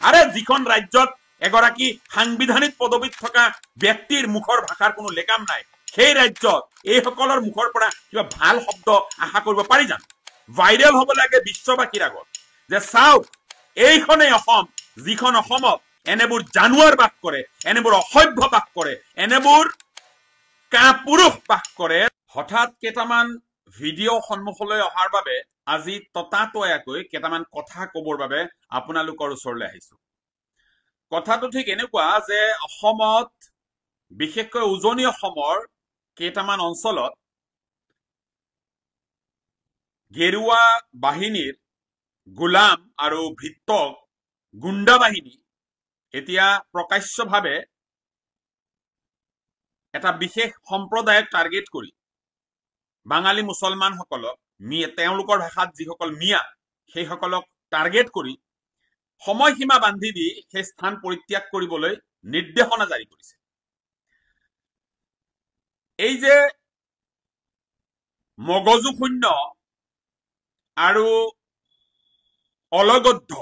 আৰে যিখন ৰাজ্যত এগৰাকী সাংবিধানিক পদবীত থকা ব্যক্তিৰ মুখৰ ভাষাৰ কোনো লেকাম নাই, সেই ৰাজ্যত এইসকলৰ মুখৰ পৰা কিবা ভাল শব্দ আশা কৰিব পাৰি জানো? ভাইৰেল হ'ব লাগে বিশ্ববাসীৰ আগত যে চাওক, এইখনেই অসম, যিখন অসমত এনেবোৰ জানুৱাৰ বাস কৰে, এনেবোৰ অসভ্য বাস কৰে, এনেবোৰ কাপুৰুষ বাস কৰে। হঠাৎ কেইটামান ভিডিঅ' সন্মুখলৈ অহাৰ বাবে আজি ততাতৈয়াকৈ কেইটামান কথা কবৰ বাবে আপোনালোকৰ ওচৰলৈ আহিছো। কথাটো ঠিক এনেকুৱা যে অসমত, বিশেষকৈ উজনি অসমৰ কেইটামান অঞ্চলত গেৰুৱা বাহিনীৰ গোলাম আৰু ভিত্তক গুণ্ডা বাহিনী এতিয়া প্ৰকাশ্যভাৱে এটা বিশেষ সম্প্ৰদায়ক টাৰ্গেট কৰি বাঙালী মুছলমানসকলক, তেওঁলোকৰ ভাষাত যিসকল মিয়া, সেইসকলক টাৰ্গেট কৰি সময়সীমা বান্ধি দি সেই স্থান পৰিত্যাগ কৰিবলৈ নিৰ্দেশনা জাৰি কৰিছে। এই যে মগজুশূন্য আৰু অলগদ্ধ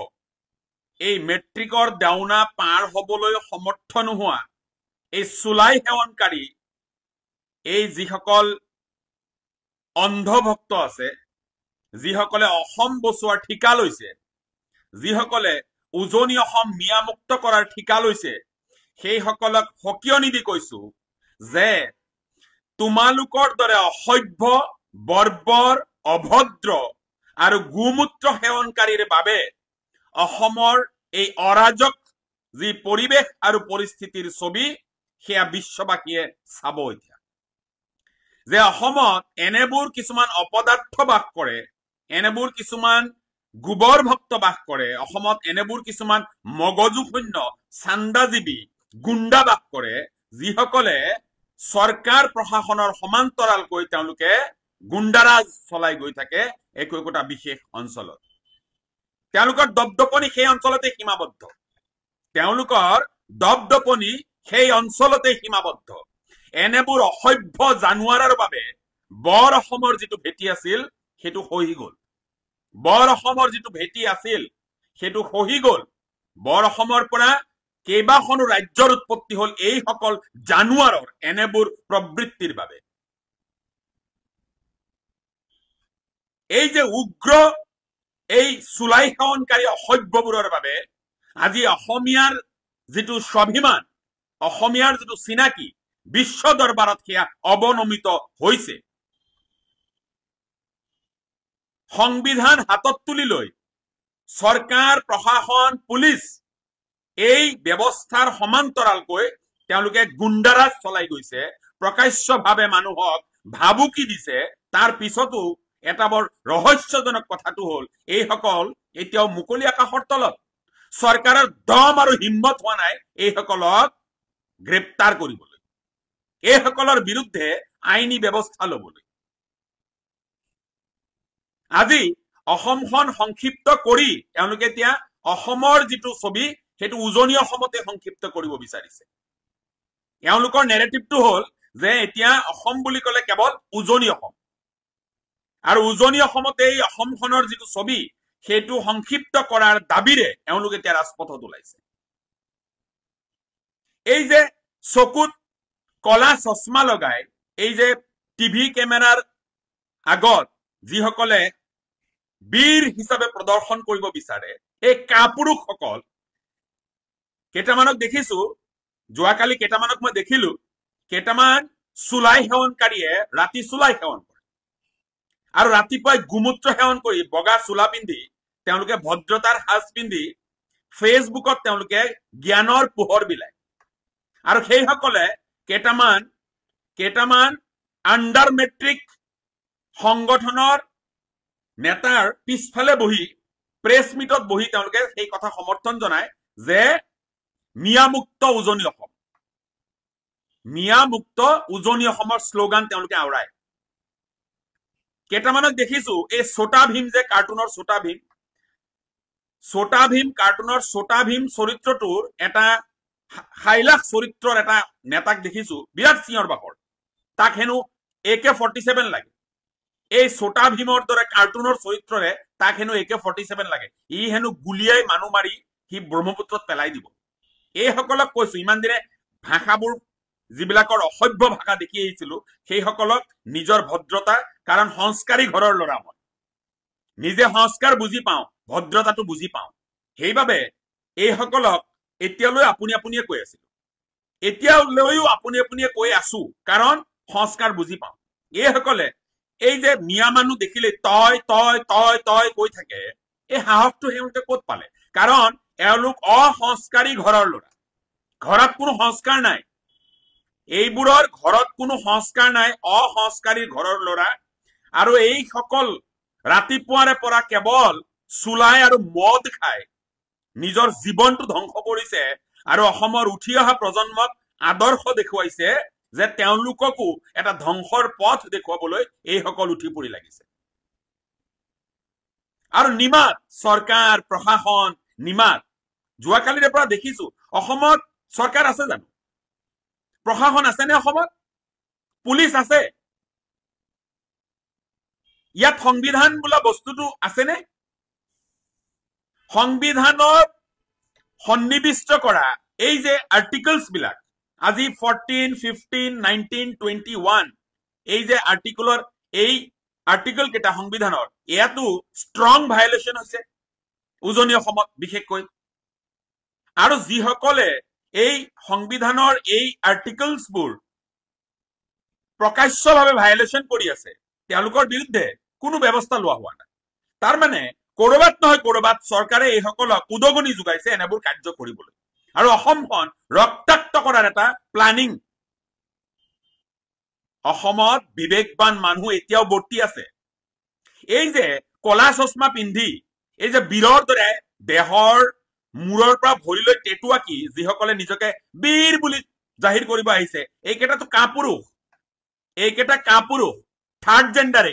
এই মেট্ৰিকৰ দেওনা পাৰ হবলৈ সমৰ্থ নোহোৱা এই চুলাই সেৱনকাৰী এই যিসকল অন্ধভক্ত আছে, যিসকলে অসম বচোৱাৰ ঠিকা লৈছে, যিসকলে উজনি অসম মিয়ামুক্ত কৰাৰ ঠিকা লৈছে, সেইসকলক সকিয়নি দি কৈছো যে তোমালোকৰ দৰে অসভ্য, বৰ্বৰ, অভদ্ৰ আৰু গোমূত্ৰ সেৱনকাৰীৰ বাবে অসমৰ এই অৰাজক যি পৰিৱেশ আৰু পৰিস্থিতিৰ ছবি, সেয়া বিশ্ববাসীয়ে চাব এতিয়া। যে অসমত এনেবোৰ কিছুমান অপদাৰ্থ বাস কৰে, এনেবোৰ কিছুমান গোবৰ ভক্ত বাস কৰে, অসমত এনেবোৰ কিছুমান মগজুশূন্য চান্দাজীৱী গুণ্ডা বাস কৰে, যিসকলে চৰকাৰ প্ৰশাসনৰ সমান্তৰালকৈ তেওঁলোকে গুণ্ডাৰাজ চলাই গৈ থাকে একো একোটা বিশেষ অঞ্চলত। তেওঁলোকৰ দপদপনি সেই অঞ্চলতে সীমাবদ্ধ, তেওঁলোকৰ দপদপনি সেই অঞ্চলতে সীমাবদ্ধ। এনেবোৰ অসভ্য জানুৱাৰৰ বাবে বৰ অসমৰ যিটো ভেটি আছিল সেইটো খহি গল। বৰ অসমৰ যিটো ভেটি আছিল সেইটো খহি গল। বৰ অসমৰ পৰা কেইবাখনো ৰাজ্যৰ উৎপত্তি হল এইসকল জানুৱাৰৰ এনেবোৰ প্ৰবৃত্তিৰ বাবে। এই যে উগ্ৰ এই চুলাই সেৱনকাৰী অসভ্যবোৰৰ বাবে আজি অসমীয়াৰ যিটো স্বাভিমান, অসমীয়াৰ যিটো চিনাকি বিশ্ব দৰবাৰত সেয়া অৱনমিত হৈছে। সংবিধান হাতত তুলি লৈ চৰকাৰ, প্ৰশাসন, পুলিচ এই ব্যৱস্থাৰ সমান্তৰালকৈ তেওঁলোকে গুণ্ডাৰাজ চলাই গৈছে, প্ৰকাশ্যভাৱে মানুহক ভাবুকি দিছে। তাৰ পিছতো এটা বৰ ৰহস্যজনক কথাটো হল, এইসকল এতিয়াও মুকলি আকাশৰ তলত। চৰকাৰৰ দম আৰু হিম্মত হোৱা নাই এইসকলক গ্ৰেপ্তাৰ কৰিবলৈ, এইসকলৰ বিৰুদ্ধে আইনী ব্যৱস্থা লবলৈ। আজি অসমখন সংক্ষিপ্ত কৰি তেওঁলোকে এতিয়া অসমৰ যিটো ছবি সেইটো উজনি অসমতে সংক্ষিপ্ত কৰিব বিচাৰিছে। এওঁলোকৰ নেৰেটিভটো হল যে এতিয়া অসম বুলি কলে কেৱল উজনি অসম, আৰু উজনি অসমতে এই অসমখনৰ যিটো ছবি সেইটো সংক্ষিপ্ত কৰাৰ দাবীৰে এওঁলোক এতিয়া ৰাজপথত ওলাইছে। এই যে চকুত কলা চশমা লগাই এই যে টিভি কেমেৰাৰ আগত যিসকলে বীৰ হিচাপে প্ৰদৰ্শন কৰিব বিচাৰে, এই কাপুৰুষসকল কেইটামানক দেখিছো, যোৱাকালি কেইটামানক মই দেখিলো, কেইটামান চুলাই সেৱনকাৰীয়ে ৰাতি চুলাই সেৱন কৰে আৰু ৰাতিপুৱাই গোমূত্ৰ সেৱন কৰি বগা চোলা পিন্ধি তেওঁলোকে ভদ্ৰতাৰ সাজ পিন্ধি ফেচবুকত তেওঁলোকে জ্ঞানৰ পোহৰ বিলায়। আৰু সেইসকলে কেইটামান আণ্ডাৰ মেট্ৰিক সংগঠনৰ নেতাৰ পিছফালে বহি প্ৰেছ মিটত বহি তেওঁলোকে সেই কথা সমৰ্থন জনায় যে মিয়ামুক্ত উজনি অসম, মিয়ামুক্ত উজনি অসমৰ শ্লোগান তেওঁলোকে আওৰায়। কেইটামানক দেখিছো এই ছোটা ভীম যে কাৰ্টুনৰ ছোটা ভীম কাৰ্টুনৰ ছোটা ভীম চৰিত্ৰটোৰ এটা হাইলাখ চৰিত্ৰৰ এটা নেতাক দেখিছো বিৰাট চিঞৰ বাখৰ, তাক হেনো AK-47 লাগে। এই ছোটা ভীমৰ দৰে কাৰ্টুনৰ চৰিত্ৰৰে তাক হেনো AK-47 লাগে। ই হেনো গুলিয়াই মানুহ মাৰি সি ব্ৰহ্মপুত্ৰত পেলাই দিব। এইসকলক কৈছো, ইমান দিনে ভাষাবোৰ যিবিলাকৰ অসভ্য ভাষা দেখি আহিছিলো সেইসকলক নিজৰ ভদ্ৰতা, কাৰণ সংস্কাৰী ঘৰৰ ল'ৰা মই, নিজে সংস্কাৰ বুজি পাওঁ, ভদ্ৰতাটো বুজি পাওঁ, সেইবাবে এইসকলক এতিয়ালৈ আপুনি আপুনিয়ে কৈ আছিলো, এতিয়ালৈও আপুনি আপুনিয়ে কৈ আছো, কাৰণ সংস্কাৰ বুজি পাওঁ। এইসকলে এই যে মিয়া মানুহ দেখিলে তই তই তই তই কৈ থাকে, এই সাহসটো তেওঁলোকে ক'ত পালে? কাৰণ এওঁলোক অসংস্কাৰী ঘৰৰ ল'ৰা, ঘৰত কোনো সংস্কাৰ নাই, এইবোৰৰ ঘৰত কোনো সংস্কাৰ নাই, অসংস্কাৰী ঘৰৰ ল'ৰা। আৰু এইসকল ৰাতিপুৱাৰে পৰা কেৱল চুলাই আৰু মদ খাই নিজৰ জীৱনটো ধ্বংস কৰিছে আৰু অসমৰ উঠি অহা প্ৰজন্মক আদৰ্শ দেখুৱাইছে যে তেওঁলোককো এটা ধ্বংসৰ পথ দেখুৱাবলৈ এইসকল উঠি পৰি লাগিছে। আৰু নিমাত চৰকাৰ প্ৰশাসন নিমাত, যোৱাকালিৰে পৰা দেখিছো অসমত চৰকাৰ আছে জানো? প্ৰশাসন আছেনে অসমত? পুলিচ আছে? ইয়াত সংবিধান বোলা বস্তুটো আছেনে? সংবিধানত সন্নিবিষ্ট কৰা এই যে আৰ্টিকলছ বিলাক, আজি 14, 15, 19, 21 এই যে আৰ্টিকলৰ এই আৰ্টিকল কেইটা সংবিধানৰ, এয়াতো ষ্ট্ৰং ভায়োলেশ্যন হৈছে উজনি অসমত বিশেষকৈ। আৰু যিসকলে এই সংবিধানৰ এই আৰ্টিকলছবোৰ প্ৰকাশ্যভাৱে ভায়োলেশ্যন কৰি আছে তেওঁলোকৰ বিৰুদ্ধে কোনো ব্যৱস্থা লোৱা হোৱা নাই। তাৰ মানে কৰবাত নহয় কৰবাত চৰকাৰে এইসকলক উদগনি যোগাইছে এনেবোৰ কাৰ্য কৰিবলৈ, আৰু অসমখন ৰক্তাক্ত কৰাৰ এটা প্লানিং। অসমত বিবেকবান মানুহ এতিয়াও বৰ্তি আছে। এই যে কলা চশমা পিন্ধি এই যে বীৰৰ দৰে দেহৰ মূৰৰ পৰা ভৰিলৈ টেটু আঁকি যিসকলে নিজকে বীৰ বুলি জাহিৰ কৰিব আহিছে, এইকেইটাতো কাপুৰুষ, এইকেইটা কাপুৰুষ, থাৰ্ড জেণ্ডাৰ,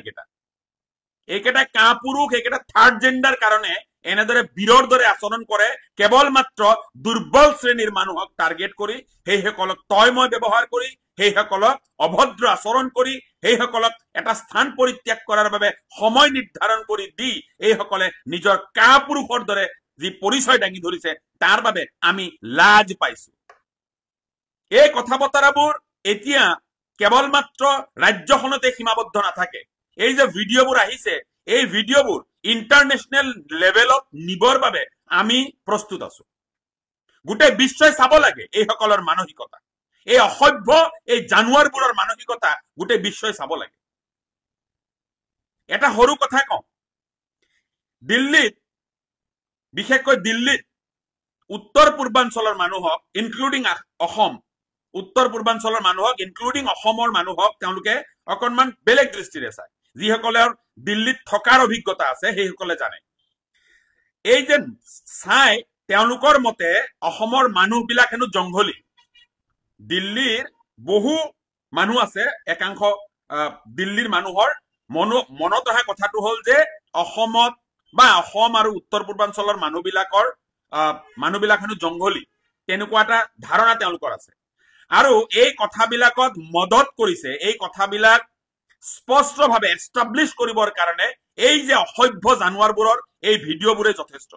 এইকেইটা কাপুৰুষ, এইকেইটা থাৰ্ড জেণ্ডাৰ কাৰণে এনেদৰে বীৰৰ দৰে আচৰণ কৰে, কেৱল মাত্ৰ দুৰ্বল শ্ৰেণীৰ মানুহক টাৰ্গেট কৰি, সেইসকলক তই মই ব্যৱহাৰ কৰি, সেইসকলক অভদ্ৰ আচৰণ কৰি, সেইসকলক এটা স্থান পৰিত্যাগ কৰাৰ বাবে সময় নিৰ্ধাৰণ কৰি দি এইসকলে নিজৰ কাপুৰুষৰ দৰে যি পৰিচয় দাঙি ধৰিছে তাৰ বাবে আমি লাজ পাইছো। এই কথা বতৰাবোৰ এতিয়া কেৱল মাত্ৰ ৰাজ্যখনতে সীমাবদ্ধ নাথাকে। এই যে ভিডিঅ'বোৰ আহিছে, এই ভিডিঅ'বোৰ ইণ্টাৰনেশ্যনেল লেভেলত নিবৰ বাবে আমি প্ৰস্তুত আছো। গোটেই বিশ্বই চাব লাগে এইসকলৰ মানসিকতা, এই অসভ্য এই জানুৱাৰবোৰৰ মানসিকতা গোটেই বিশ্বই চাব লাগে। এটা সৰু কথা কওঁ, দিল্লীত, বিশেষকৈ দিল্লীত উত্তৰ পূৰ্বাঞ্চলৰ মানুহক ইনক্লুডিং অসম, উত্তৰ পূৰ্বাঞ্চলৰ মানুহক ইনক্লুডিং অসমৰ মানুহক তেওঁলোকে অকণমান বেলেগ দৃষ্টিৰে চায়। যিসকলৰ দিল্লীত থকাৰ অভিজ্ঞতা আছে সেইসকলে জানে। এই যে চাই তেওঁলোকৰ মতে অসমৰ মানুহবিলাক হেনো জংঘলী। দিল্লীৰ বহু মানুহ আছে, একাংশ দিল্লীৰ মানুহৰ মনত অহা কথাটো হ'ল যে অসমত বা অসম আৰু উত্তৰ পূৰ্বাঞ্চলৰ মানুহবিলাক হেনো জংঘলী, তেনেকুৱা এটা ধাৰণা তেওঁলোকৰ আছে। আৰু এই কথাবিলাকত মদত কৰিছে, এই কথাবিলাক স্পষ্টভাৱে এষ্টাব্লিছ কৰিবৰ কাৰণে এই যে অসভ্য জানুৱাৰবোৰৰ এই ভিডিঅ'বোৰে যথেষ্ট।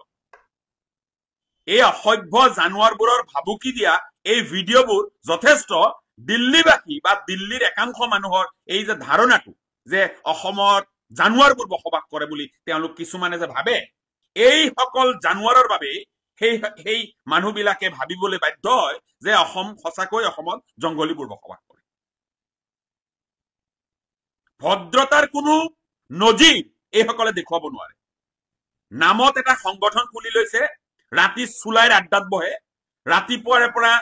এই অসভ্য জানুৱাৰবোৰৰ ভাবুকি দিয়া এই ভিডিঅ'বোৰ যথেষ্ট দিল্লীবাসী বা দিল্লীৰ একাংশ মানুহৰ এই যে ধাৰণাটো যে অসমত জানুৱাৰবোৰ বসবাস কৰে বুলি তেওঁলোক কিছুমানে যে ভাবে, এইসকল জানুৱাৰৰ বাবে সেই মানুহবিলাকে ভাবিবলৈ বাধ্য হয় যে অসম সঁচাকৈ অসমত জংঘলীবোৰ বসবাস কৰে। ভদ্ৰতাৰ কোনো নজিৰ এইসকলে দেখুৱাব নোৱাৰে। নামত এটা সংগঠন খুলি লৈছে, ৰাতি চুলাইৰ আড্ডাত বহে, ৰাতিপুৱাৰে পৰা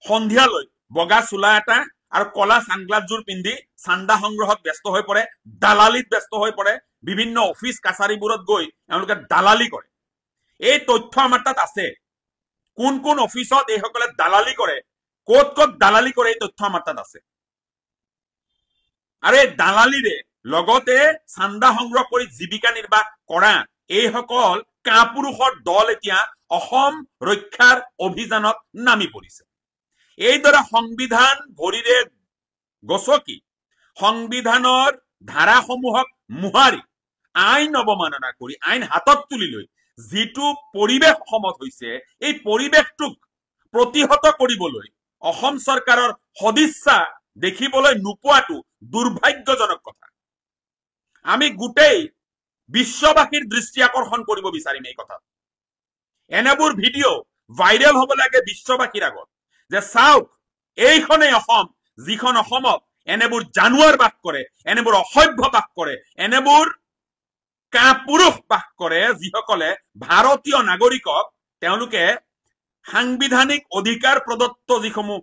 সন্ধিয়ালৈ বগা চোলা এটা আৰু কলা চানগ্লাছযোৰ পিন্ধি চান্দা সংগ্ৰহত ব্যস্ত হৈ পৰে, দালালিত ব্যস্ত হৈ পৰে, বিভিন্ন অফিচ কাছাৰীবোৰত গৈ এওঁলোকে দালালি কৰে। এই তথ্য আমাৰ তাত আছে, কোন কোন অফিচত এইসকলে দালালি কৰে, ক'ত ক'ত দালালি কৰে, এই তথ্য আমাৰ তাত আছে। আৰু এই দালালিৰে লগতে চান্দা সংগ্ৰহ কৰি জীৱিকা নিৰ্বাহ কৰা এইসকল কাপুৰুষৰ দল এতিয়া অসম ৰক্ষাৰ অভিযানত নামি পৰিছে। এইদৰে সংবিধান ভৰিৰে গছকি, সংবিধানৰ ধাৰাসমূহক মোহাৰি, আইন অৱমাননা কৰি, আইন হাতত তুলি লৈ যিটো পৰিৱেশ অসমত হৈছে এই পৰিৱেশটোক প্ৰতিহত কৰিবলৈ অসম চৰকাৰৰ সদিচ্ছা দেখিবলৈ নোপোৱাটো দুৰ্ভাগ্যজনক কথা। আমি গোটেই বিশ্ববাসীৰ দৃষ্টি আকৰ্ষণ কৰিব বিচাৰিম এই কথা। এনেবোৰ ভিডিঅ' ভাইৰেল হ'ব লাগে বিশ্ববাসীৰ আগত যে চাওক এইখনেই অসম, যিখন অসমত এনেবোৰ জানুৱাৰ বাস কৰে, এনেবোৰ অসভ্য বাস কৰে, এনেবোৰ কাপুৰুষ বাস কৰে, যিসকলে ভাৰতীয় নাগৰিকক তেওঁলোকে সাংবিধানিক অধিকাৰ প্ৰদত্ত যিসমূহ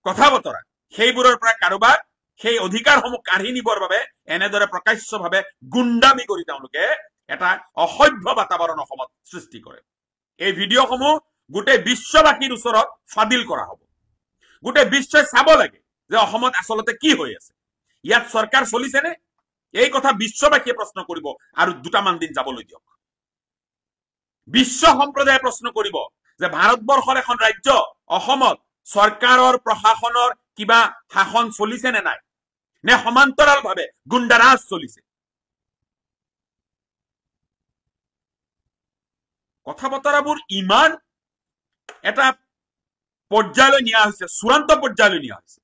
কথা বতৰা সেইবোৰৰ পৰা কাৰোবাক সেই অধিকাৰসমূহ কাঢ়ি নিবৰ বাবে এনেদৰে প্ৰকাশ্যভাৱে গুণ্ডামি কৰি তেওঁলোকে এটা অসভ্য বাতাবৰণ অসমত সৃষ্টি কৰে। এই ভিডিঅ'সমূহ গোটেই বিশ্ববাসীৰ ওচৰত ফাদিল কৰা হ'ব। গোটেই বিশ্বই চাব লাগে যে অসমত আচলতে কি হৈ আছে, ইয়াত চৰকাৰ চলিছেনে, এই কথা বিশ্ববাসীয়ে প্ৰশ্ন কৰিব আৰু দুটামান দিন যাবলৈ দিয়ক। বিশ্ব সম্প্ৰদায়ে প্ৰশ্ন কৰিব যে ভাৰতবৰ্ষৰ এখন ৰাজ্য অসমত চৰকাৰৰ প্ৰশাসনৰ কিবা শাসন চলিছে নে নাই, নে সমান্তৰালভাৱে গুণ্ডাৰাজ চলিছে। কথা বতৰাবোৰ ইমান এটা পৰ্যায়লৈ নিয়া হৈছে, চূড়ান্ত পৰ্যায়লৈ নিয়া হৈছে,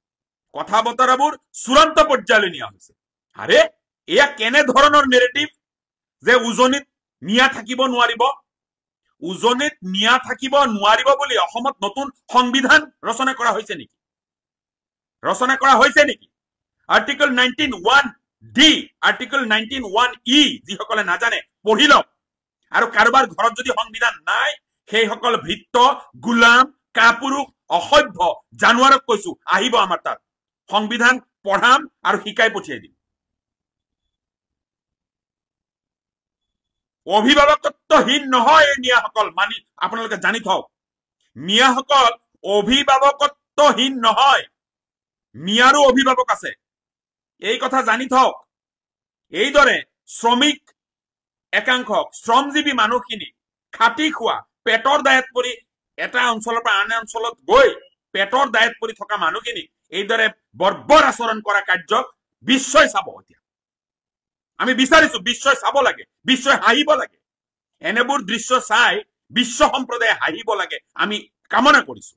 কথা বতৰাবোৰ চূড়ান্ত পৰ্যায়লৈ নিয়া হৈছে। আৰে এয়া কেনে ধৰণৰ নেৰেটিভ যে উজনিত নিয়া থাকিব নোৱাৰিব, উজনিত নিয়া থাকিব নোৱাৰিব বুলি অসমত নতুন সংবিধান ৰচনা কৰা হৈছে নেকি? ৰচনা কৰা হৈছে নেকি? আৰ্টিকল 19(1)D, আৰ্টিকল 19(1)E যিসকলে নাজানে পঢ়ি লওক। আৰু কাৰোবাৰ ঘৰত যদি সংবিধান নাই, সেইসকল ভৃত্য, গোলাম, কাপুৰুষ, অসভ্য জানুৱাৰক কৈছো আহিব আমাৰ তাত, সংবিধান পঢ়াম আৰু শিকাই পঠিয়াই দিম। অভিভাৱকত্বহীন নহয় এই নিয়াসকল, মানি আপোনালোকে জানি থওক। নিয়াসকল অভিভাৱকত্বহীন নহয়, নিয়াৰো অভিভাৱক আছে, এই কথা জানি থওক। এইদৰে শ্ৰমিক একাংশক, শ্ৰমজীৱী মানুহখিনি খাটি খোৱা, পেটৰ দায়ত পৰি এটা অঞ্চলৰ পৰা আন অঞ্চলত গৈ পেটৰ দায়ত পৰি থকা মানুহখিনি এইদৰে বৰ্বৰ আচৰণ কৰা কাৰ্যক বিশ্বই চাব। এতিয়া আমি বিচাৰিছো বিশ্বই চাব লাগে, বিশ্বই হাঁহিব লাগে। এনেবোৰ দৃশ্য চাই বিশ্ব সম্প্ৰদায়ে হাঁহিব লাগে, আমি কামনা কৰিছো।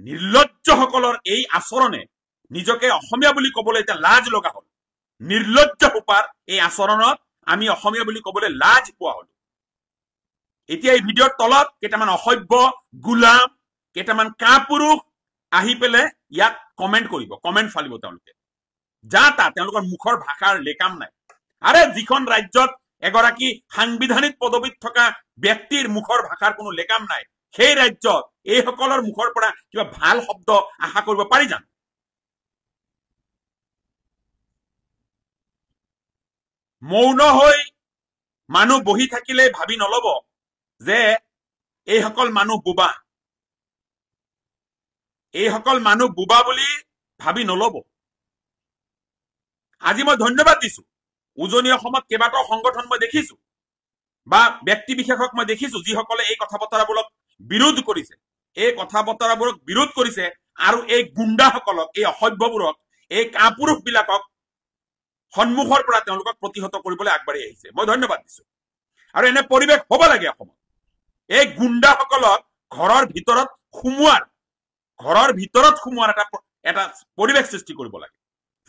নিৰ্লজ্জসকলৰ এই আচৰণে নিজকে অসমীয়া বুলি কবলৈ এতিয়া লাজ লগা হল। নিৰ্লজ্জ সোপাৰ এই আচৰণত আমি অসমীয়া বুলি কবলৈ লাজ পোৱা হলো। এতিয়া এই ভিডিঅ'ৰ তলত কেইটামান অসভ্য, গোলাম, কেইটামান কাপুৰুষ আহি পেলাই ইয়াক কমেণ্ট কৰিব, কমেণ্ট ফালিব তেওঁলোকে। যা তা তেওঁলোকৰ মুখৰ ভাষাৰ লেকাম নাই। আৰে যিখন ৰাজ্যত এগৰাকী সাংবিধানিক পদবীত থকা ব্যক্তিৰ মুখৰ ভাষাৰ কোনো লেকাম নাই, সেই ৰাজ্যত এইসকলৰ মুখৰ পৰা কিবা ভাল শব্দ আশা কৰিব পাৰি জানো? মৌন হৈ মানুহ বহি থাকিলে ভাবি নলব যে এইসকল মানুহ বোবা, এইসকল মানুহ বোবা বুলি ভাবি নলব। আজি মই ধন্যবাদ দিছো, উজনি অসমত কেইবাটাও সংগঠন মই দেখিছো বা ব্যক্তি বিশেষক মই দেখিছো যিসকলে এই কথা বতৰাবোৰক বিৰোধ কৰিছে, এই কথা বতৰাবোৰক বিৰোধ কৰিছে আৰু এই গুণ্ডাসকলক, এই অসভ্যবোৰক, এই কাপুৰুষ বিলাকক সন্মুখৰ পৰা তেওঁলোকক প্ৰতিহত কৰিবলৈ আগবাঢ়ি আহিছে। মই ধন্যবাদ দিছো। আৰু এনে পৰিৱেশ হব লাগে অসমত। এই গুণ্ডাসকলক ঘৰৰ ভিতৰত সোমোৱাৰ এটা পৰিৱেশ সৃষ্টি কৰিব লাগে,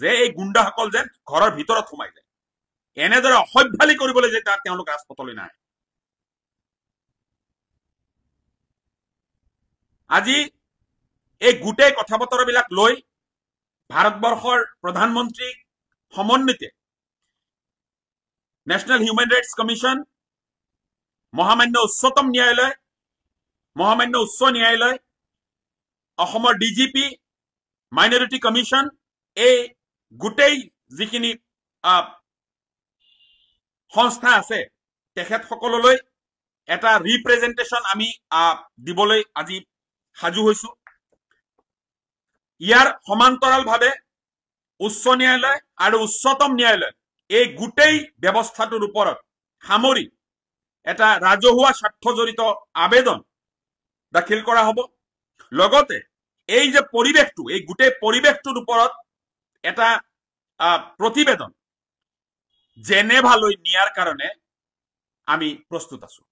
যে এই গুণ্ডাসকল যেন ঘৰৰ ভিতৰত সোমাই যায়। এনেদৰে অসভ্যালি কৰিবলৈ যে তেওঁলোক ৰাজপথলৈ নাহে। আজি এই গোটেই কথা বতৰাবিলাক লৈ ভাৰতবৰ্ষৰ প্ৰধানমন্ত্ৰী সমন্বিতে নেশ্যনেল হিউমেন ৰাইটছ কমিশ্যন, মহামান্য উচ্চতম ন্যায়ালয়, মহামান্য উচ্চ ন্যায়ালয়, অসমৰ ডিজিপি, মাইনৰিটি কমিশ্যন, এই গোটেই যিখিনি সংস্থা আছে তেখেতসকললৈ এটা ৰিপ্ৰেজেণ্টেশ্যন আমি দিবলৈ আজি সাজু হৈছো। ইয়াৰ সমান্তৰালভাৱে উচ্চ ন্যায়ালয় আৰু উচ্চতম ন্যায়ালয় এই গোটেই ব্যৱস্থাটোৰ ওপৰত সামৰি এটা ৰাজহুৱা স্বাৰ্থজড়িত আবেদন দাখিল কৰা হ'ব। লগতে এই যে পৰিৱেশটো, এই গোটেই পৰিৱেশটোৰ ওপৰত এটা প্ৰতিবেদন জেনেভালৈ নিয়াৰ কাৰণে আমি প্ৰস্তুত আছো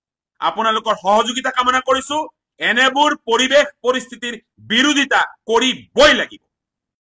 আপোনালোকৰ সহযোগিতা কামনা কৰিছো এনেবোৰ পৰিৱেশ পৰিস্থিতিৰ বিৰোধিতা কৰিবই লাগিব